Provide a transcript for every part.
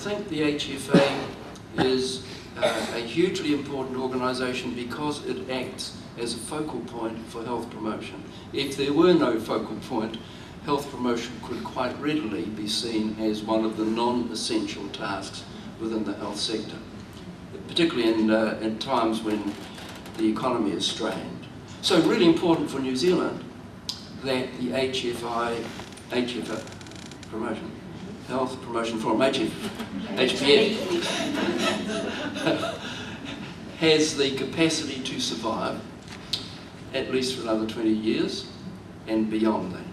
think the HPFA is a hugely important organisation because it acts as a focal point for health promotion. If there were no focal point, health promotion could quite readily be seen as one of the non-essential tasks within the health sector, particularly in times when the economy is strained. So really important for New Zealand that the HPF promotion, Health Promotion Forum, HPF, has the capacity to survive at least for another 20 years and beyond that.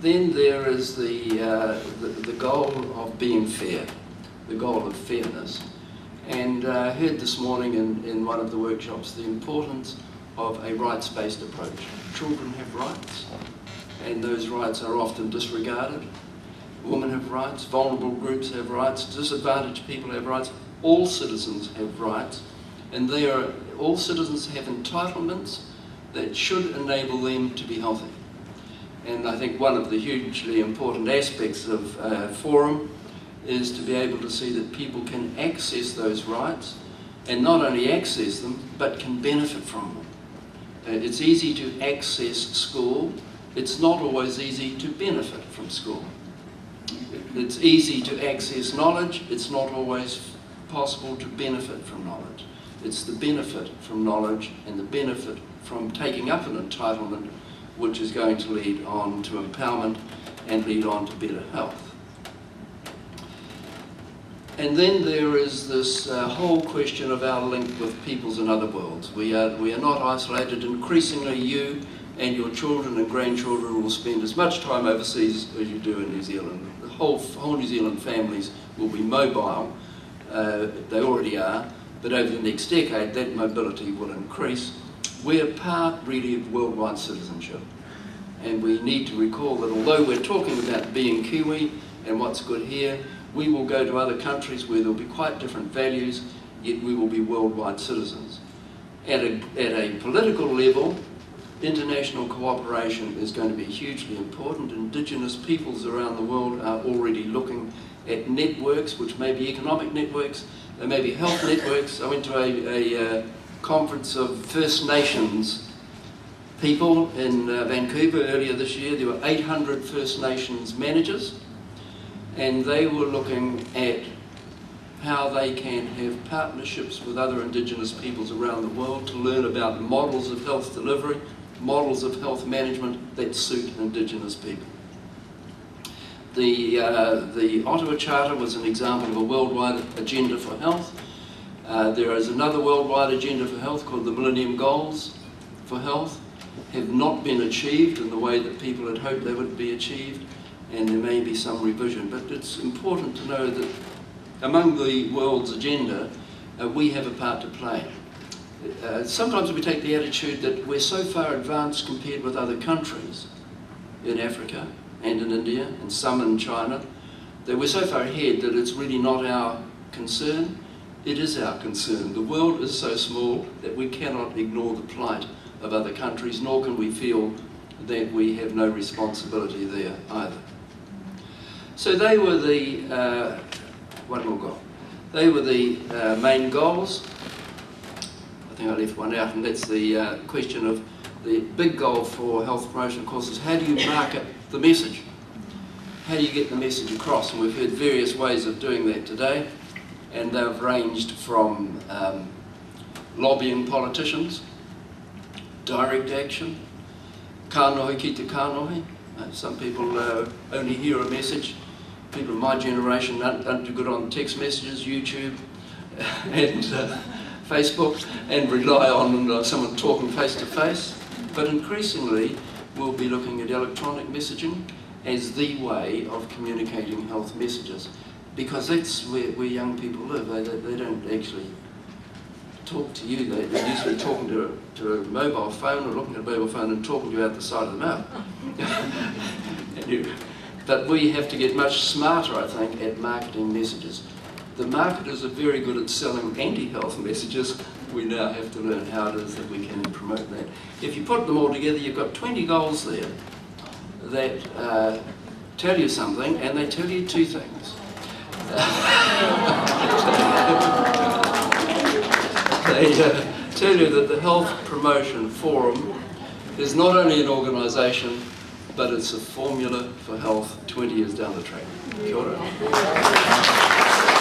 Then there is the goal of being fair, the goal of fairness. And I heard this morning in one of the workshops the importance of a rights-based approach. Children have rights, and those rights are often disregarded. Women have rights, vulnerable groups have rights, disadvantaged people have rights, all citizens have rights, and all citizens have entitlements that should enable them to be healthy. And I think one of the hugely important aspects of Forum is to be able to see that people can access those rights, and not only access them, but can benefit from them. It's easy to access school, it's not always easy to benefit from school. It's easy to access knowledge, it's not always possible to benefit from knowledge. It's the benefit from knowledge and the benefit from taking up an entitlement which is going to lead on to empowerment and lead on to better health. And then there is this whole question of our link with peoples in other worlds. We are not isolated. Increasingly you and your children and grandchildren will spend as much time overseas as you do in New Zealand. The whole New Zealand families will be mobile. They already are, but over the next decade that mobility will increase. We're part really of worldwide citizenship, and we need to recall that although we're talking about being Kiwi and what's good here, we will go to other countries where there'll be quite different values, yet we will be worldwide citizens. At a political level, international cooperation is going to be hugely important. Indigenous peoples around the world are already looking at networks, which may be economic networks, they may be health networks. I went to a conference of First Nations people in Vancouver earlier this year. There were 800 First Nations managers, and they were looking at how they can have partnerships with other Indigenous peoples around the world to learn about models of health delivery, models of health management that suit Indigenous people. The Ottawa Charter was an example of a worldwide agenda for health. There is another worldwide agenda for health called the Millennium Goals for Health, have not been achieved in the way that people had hoped they would be achieved, and there may be some revision. But it's important to know that among the world's agenda, we have a part to play. Sometimes we take the attitude that we're so far advanced compared with other countries in Africa and in India and some in China, that we're so far ahead that it's really not our concern. It is our concern. The world is so small that we cannot ignore the plight of other countries, nor can we feel that we have no responsibility there either. So they were the, one more goal. They were the main goals. I think I left one out, and that's the question of the big goal for health promotion, of course, is how do you market the message? How do you get the message across? And we've heard various ways of doing that today, and they've ranged from lobbying politicians, direct action, kānohi ki te kānohi. Some people only hear a message. People of my generation aren't too good on text messages, YouTube, and Facebook, and rely on someone talking face to face. But increasingly, we'll be looking at electronic messaging as the way of communicating health messages, because that's where young people live. They don't actually talk to you. They're usually talking to a mobile phone, or looking at a mobile phone and talking to you out the side of the mouth. But we have to get much smarter, I think, at marketing messages. The marketers are very good at selling anti-health messages. We now have to learn how it is that we can promote that. If you put them all together, you've got 20 goals there that tell you something, and they tell you two things. They tell you that the Health Promotion Forum is not only an organisation, but it's a formula for health 20 years down the track. Kia ora.